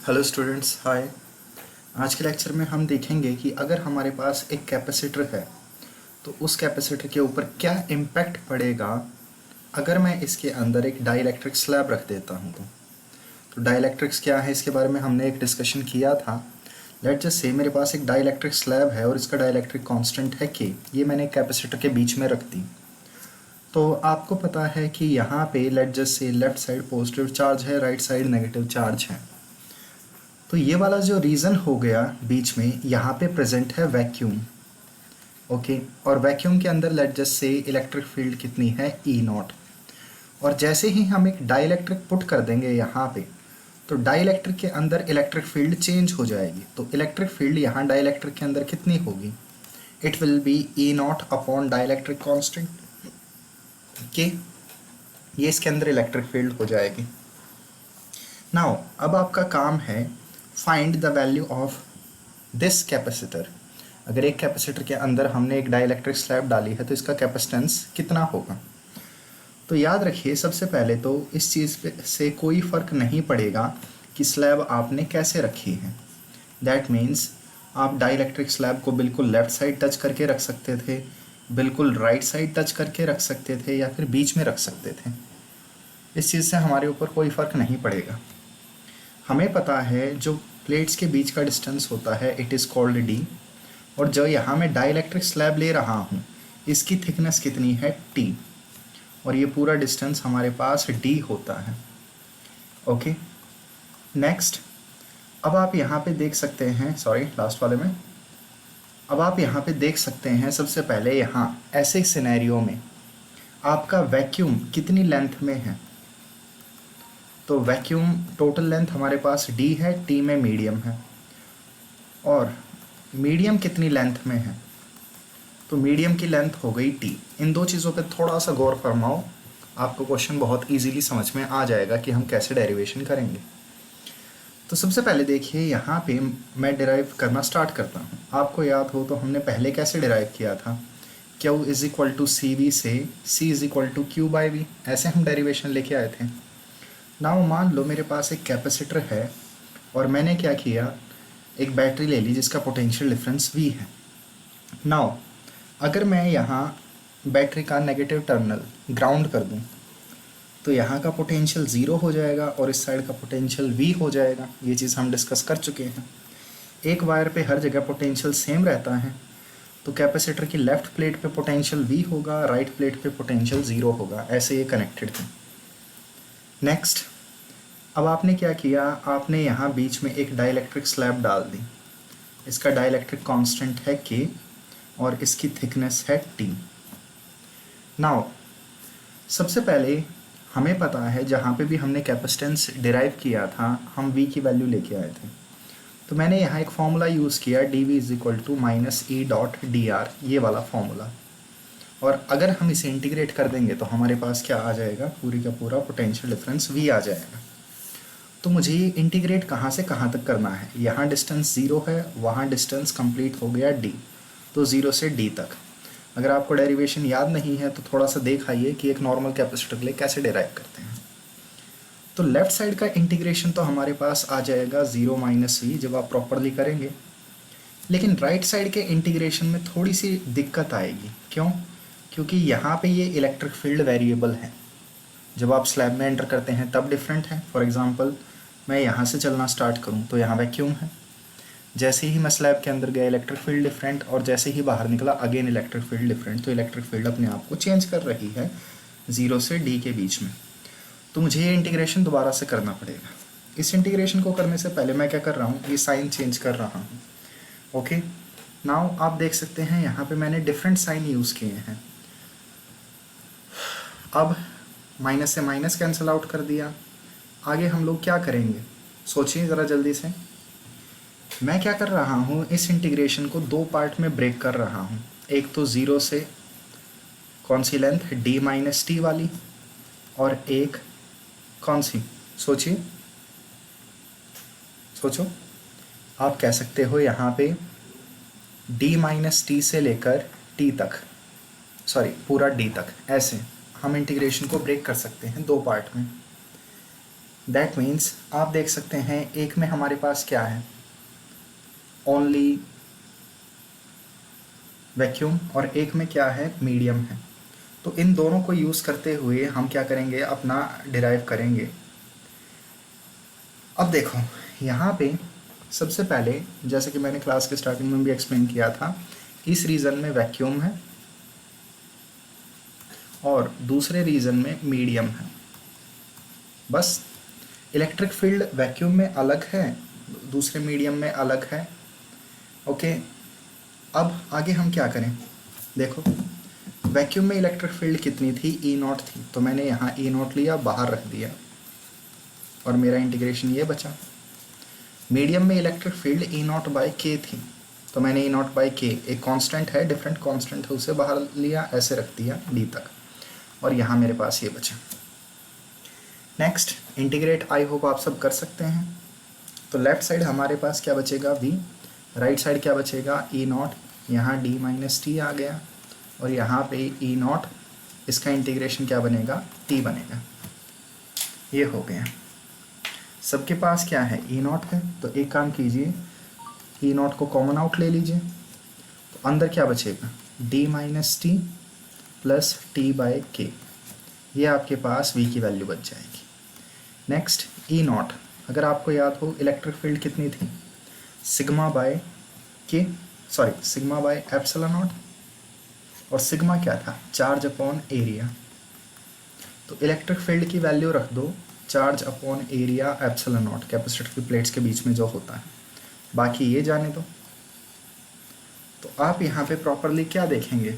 Hello students, हाय। आज के lecture में हम देखेंगे कि अगर हमारे पास एक कैपेसिटर है तो उस कैपेसिटर के ऊपर क्या इम्पैक्ट पड़ेगा अगर मैं इसके अंदर एक डाइलेक्ट्रिक स्लैब रख देता हूँ। तो डाइलेक्ट्रिक्स क्या है, इसके बारे में हमने एक डिस्कशन किया था। लेट्स जस्ट से मेरे पास एक डाइलेक्ट्रिक स्लैब है और इसका डाइलेक्ट्रिक कांस्टेंट है के। ये मैंने कैपेसिटर के बीच में रख दी। तो आपको पता है कि यहाँ पे let's just say left side positive charge है, राइट साइड नेगेटिव चार्ज है। तो ये वाला जो रीजन हो गया बीच में, यहाँ पे प्रेजेंट है वैक्यूम। ओके, और वैक्यूम के अंदर let just say electric field कितनी है, ई नॉट। और जैसे ही हम एक डाइलेक्ट्रिक पुट कर देंगे यहाँ पे, तो डाइलेक्ट्रिक के अंदर इलेक्ट्रिक फील्ड चेंज हो जाएगी। तो इलेक्ट्रिक फील्ड यहाँ डाइलेक्ट्रिक के अंदर कितनी होगी, it will be E naught upon dielectric constant के। ये इसके अंदर इलेक्ट्रिक फील्ड हो जाएगी। नाउ अब आपका काम है find the value of this capacitor. अगर एक कैपेसिटर के अंदर हमने एक डाइलेक्ट्रिक स्लैब डाली है तो इसका कैपेसिटेंस कितना होगा। तो याद रखिए, सबसे पहले तो इस चीज़ पे से कोई फ़र्क नहीं पड़ेगा कि स्लैब आपने कैसे रखी है। दैट मीन्स आप डाइलेक्ट्रिक स्लैब को बिल्कुल लेफ़्ट साइड टच करके रख सकते थे, बिल्कुल राइट साइड टच करके रख सकते थे, या फिर बीच में रख सकते थे। इस चीज़ से हमारे ऊपर कोई फ़र्क नहीं पड़ेगा। हमें पता है जो प्लेट्स के बीच का डिस्टेंस होता है इट इज़ कॉल्ड डी, और जो यहाँ मैं डाइलेक्ट्रिक स्लैब ले रहा हूँ इसकी थिकनेस कितनी है, टी, और ये पूरा डिस्टेंस हमारे पास डी होता है। ओके, नेक्स्ट अब आप यहाँ पे देख सकते हैं, सॉरी लास्ट वाले में, अब आप यहाँ पे देख सकते हैं सबसे पहले यहाँ ऐसे सिनेरियो में आपका वैक्यूम कितनी लेंथ में है। तो वैक्यूम टोटल लेंथ हमारे पास डी है, टी में मीडियम है, और मीडियम कितनी लेंथ में है, तो मीडियम की लेंथ हो गई टी। इन दो चीज़ों पे थोड़ा सा गौर फरमाओ, आपको क्वेश्चन बहुत इजीली समझ में आ जाएगा कि हम कैसे डेरिवेशन करेंगे। तो सबसे पहले देखिए यहाँ पे मैं डिराइव करना स्टार्ट करता हूँ। आपको याद हो तो हमने पहले कैसे डिराइव किया था, Q is equal to C V से C is equal to Q by V, ऐसे हम डेरिवेशन लेके आए थे। नाउ मान लो मेरे पास एक कैपेसिटर है और मैंने क्या किया, एक बैटरी ले ली जिसका पोटेंशियल डिफरेंस V है। नाउ अगर मैं यहाँ बैटरी का नेगेटिव टर्मिनल ग्राउंड कर दूँ तो यहाँ का पोटेंशियल ज़ीरो हो जाएगा और इस साइड का पोटेंशियल V हो जाएगा। ये चीज़ हम डिस्कस कर चुके हैं। एक वायर पे हर जगह पोटेंशियल सेम रहता है, तो कैपेसिटर की लेफ़्ट प्लेट पे पोटेंशियल V होगा, राइट प्लेट पे पोटेंशियल ज़ीरो होगा, ऐसे ये कनेक्टेड थे। नेक्स्ट अब आपने क्या किया, आपने यहाँ बीच में एक डाइलेक्ट्रिक स्लैब डाल दी। इसका डाइलेक्ट्रिक कांस्टेंट है K और इसकी थिकनेस है T। नाउ सबसे पहले हमें पता है जहाँ पे भी हमने कैपेसिटेंस डिराइव किया था हम V की वैल्यू लेके आए थे। तो मैंने यहाँ एक फॉर्मूला यूज़ किया, dV is equal to minus E dot D R, ये वाला फॉर्मूला। और अगर हम इसे इंटीग्रेट कर देंगे तो हमारे पास क्या आ जाएगा, पूरी का पूरा पोटेंशियल डिफरेंस V आ जाएगा। तो मुझे ये इंटीग्रेट कहाँ से कहाँ तक करना है, यहाँ डिस्टेंस ज़ीरो है, वहाँ डिस्टेंस कंप्लीट हो गया D, तो ज़ीरो से D तक। अगर आपको डेरिवेशन याद नहीं है तो थोड़ा सा देख आइए कि एक नॉर्मल कैपेसिटर के लिए कैसे डेराइव करते हैं। तो लेफ़्ट साइड का इंटीग्रेशन तो हमारे पास आ जाएगा ज़ीरो माइनस V जब आप प्रॉपरली करेंगे, लेकिन राइट साइड के इंटीग्रेशन में थोड़ी सी दिक्कत आएगी। क्यों? क्योंकि यहाँ पे ये इलेक्ट्रिक फील्ड वेरिएबल है, जब आप स्लैब में एंटर करते हैं तब डिफरेंट है। फॉर एग्जांपल मैं यहाँ से चलना स्टार्ट करूँ तो यहाँ वैक्यूम है, जैसे ही मैं स्लैब के अंदर गया इलेक्ट्रिक फील्ड डिफरेंट, और जैसे ही बाहर निकला अगेन इलेक्ट्रिक फील्ड डिफरेंट। तो इलेक्ट्रिक फील्ड अपने आप को चेंज कर रही है ज़ीरो से D के बीच में। तो मुझे ये इंटीग्रेशन दोबारा से करना पड़ेगा। इस इंटीग्रेशन को करने से पहले मैं क्या कर रहा हूँ, ये साइन चेंज कर रहा हूँ। ओके, नाउ आप देख सकते हैं यहाँ पे मैंने डिफरेंट साइन यूज़ किए हैं। अब माइनस से माइनस कैंसिल आउट कर दिया। आगे हम लोग क्या करेंगे, सोचिए ज़रा जल्दी से। मैं क्या कर रहा हूँ, इस इंटीग्रेशन को दो पार्ट में ब्रेक कर रहा हूँ। एक तो ज़ीरो से कौन C length, D minus T वाली, और एक कौन सी, सोचिए, सोचो। आप कह सकते हो यहाँ पे D माइनस टी से लेकर T तक, सॉरी पूरा D तक, ऐसे हम इंटीग्रेशन को ब्रेक कर सकते हैं दो पार्ट में। दैट मीन्स आप देख सकते हैं एक में हमारे पास क्या है, ओनली वैक्यूम, और एक में क्या है, मीडियम है। तो इन दोनों को यूज़ करते हुए हम क्या करेंगे, अपना डिराइव करेंगे। अब देखो यहाँ पे सबसे पहले, जैसे कि मैंने क्लास के स्टार्टिंग में भी एक्सप्लेन किया था, इस रीजन में वैक्यूम है और दूसरे रीजन में मीडियम है। बस इलेक्ट्रिक फील्ड वैक्यूम में अलग है, दूसरे मीडियम में अलग है। ओके, अब आगे हम क्या करें, देखो वैक्यूम में इलेक्ट्रिक फील्ड कितनी थी, ई नॉट थी, तो मैंने यहाँ ई नॉट लिया, बाहर रख दिया और मेरा इंटीग्रेशन ये बचा। मीडियम में electric field E not by के थी, तो मैंने ई नॉट बाई के, एक कांस्टेंट है, डिफरेंट कांस्टेंट है, उसे बाहर लिया, ऐसे रख दिया डी तक, और यहाँ मेरे पास ये बचा। नेक्स्ट इंटीग्रेट, आई होप आप सब कर सकते हैं। तो लेफ्ट साइड हमारे पास क्या बचेगा, वी, राइट साइड क्या बचेगा, ई नॉट, यहाँ डी माइनस टी आ गया, और यहाँ पे ई नॉट, इसका इंटीग्रेशन क्या बनेगा, टी बनेगा। ये हो गया। सबके पास क्या है, ई नॉट है, तो एक काम कीजिए, ई नॉट को कॉमन आउट ले लीजिए, तो अंदर क्या बचेगा, D minus T plus T by के, ये आपके पास वी की वैल्यू बच जाएगी। नेक्स्ट ई नॉट, अगर आपको याद हो इलेक्ट्रिक फील्ड कितनी थी, सिग्मा बाय के, sorry sigma by epsilon not, और सिग्मा क्या था, चार्ज अपॉन एरिया। तो इलेक्ट्रिक फील्ड की वैल्यू रख दो charge upon area epsilon not, capacitor की प्लेट्स के बीच में जो होता है, बाकी ये जाने दो। तो आप यहाँ पे प्रॉपरली क्या देखेंगे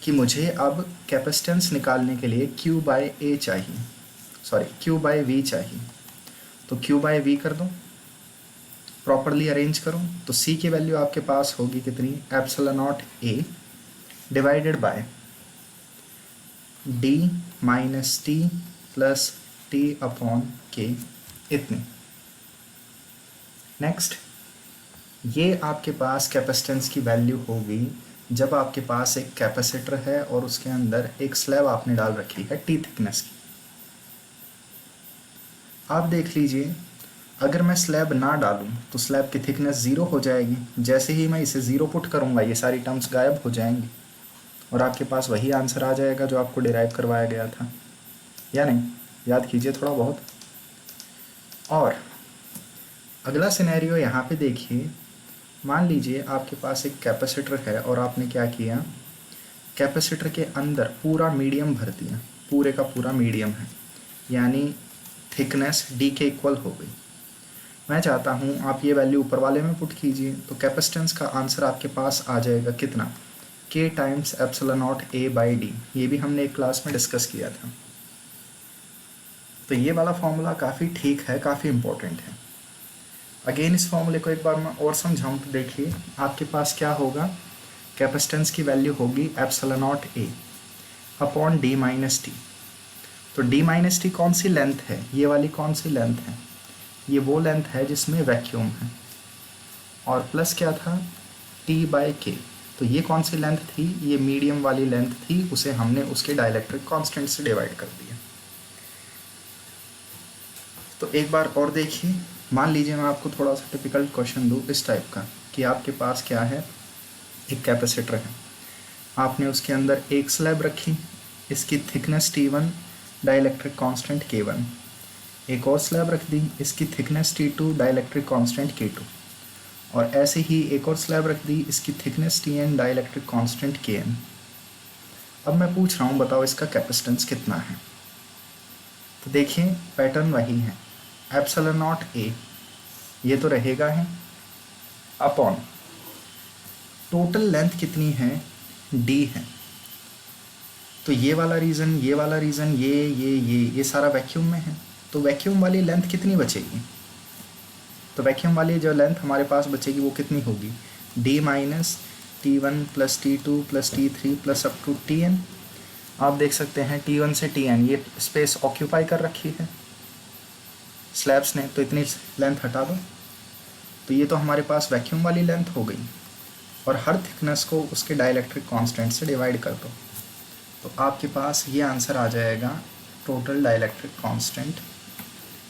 कि मुझे अब कैपेसिटेंस निकालने के लिए Q बाय ए चाहिए, सॉरी Q बाय वी चाहिए, तो Q बाय वी कर दो, प्रॉपरली अरेंज करो, तो C की वैल्यू आपके पास होगी कितनी, epsilon not a divided by D minus T plus T upon के, इतनी। नेक्स्ट ये आपके पास कैपेसिटेंस की वैल्यू होगी जब आपके पास एक कैपेसिटर है और उसके अंदर एक स्लैब आपने डाल रखी है टी थिकनेस की। आप देख लीजिए, अगर मैं स्लैब ना डालूं तो स्लैब की थिकनेस ज़ीरो हो जाएगी, जैसे ही मैं इसे ज़ीरो पुट करूंगा ये सारी टर्म्स गायब हो जाएंगी और आपके पास वही आंसर आ जाएगा जो आपको डिराइव करवाया गया था, या नहीं, याद कीजिए थोड़ा बहुत। और अगला सिनेरियो यहाँ पे देखिए, मान लीजिए आपके पास एक कैपेसिटर है और आपने क्या किया, कैपेसिटर के अंदर पूरा मीडियम भर दिया, पूरे का पूरा मीडियम है, यानी थिकनेस डी के इक्वल हो गई। मैं चाहता हूँ आप ये वैल्यू ऊपर वाले में पुट कीजिए, तो कैपेसिटेंस का आंसर आपके पास आ जाएगा कितना, के times epsilon not a by D, ये भी हमने एक क्लास में डिस्कस किया था। तो ये वाला फॉर्मूला काफ़ी ठीक है, काफ़ी इम्पोर्टेंट है। अगेन इस फॉर्मूले को एक बार मैं और समझाऊँ तो देखिए, आपके पास क्या होगा, कैपेसिटेंस की वैल्यू होगी epsilon not a upon D minus T. तो डी माइनस टी कौन सी लेंथ है, ये वाली कौन सी लेंथ है, ये वो लेंथ है जिसमें वैक्यूम है, और प्लस क्या था, टी बाई के, तो ये कौन सी लेंथ थी, ये मीडियम वाली लेंथ थी, उसे हमने उसके डाइलेक्ट्रिक कांस्टेंट से डिवाइड कर दिया। तो एक बार और देखिए, मान लीजिए मैं आपको थोड़ा सा टिपिकल क्वेश्चन दूँ इस टाइप का कि आपके पास क्या है, एक कैपेसिटर है, आपने उसके अंदर एक स्लैब रखी, इसकी thickness T1, dielectric constant K1, एक और स्लैब रख दी, इसकी thickness T2, dielectric constant K2, और ऐसे ही एक और स्लैब रख दी, इसकी thickness Tn, dielectric constant Kn। अब मैं पूछ रहा हूँ बताओ इसका कैपेसिटेंस कितना है। तो देखिए पैटर्न वही है, एप्सिलॉन नॉट ए ये तो रहेगा है, अपॉन टोटल लेंथ कितनी है, डी है, तो ये वाला रीजन, ये वाला रीजन, ये सारा वैक्यूम में है, तो वैक्यूम वाली लेंथ कितनी बचेगी, तो वैक्यूम वाली जो लेंथ हमारे पास बचेगी वो कितनी होगी, D minus T1 plus T2 plus T3 plus up to Tn। आप देख सकते हैं T1 से Tn ये स्पेस ऑक्यूपाई कर रखी है स्लैब्स ने, तो इतनी लेंथ हटा दो, तो ये तो हमारे पास वैक्यूम वाली लेंथ हो गई, और हर थिकनेस को उसके डाइलेक्ट्रिक कांस्टेंट से डिवाइड कर दो, तो आपके पास ये आंसर आ जाएगा टोटल डाइलेक्ट्रिक कांस्टेंट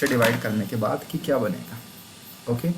से डिवाइड करने के बाद कि क्या बनेगा। ओके।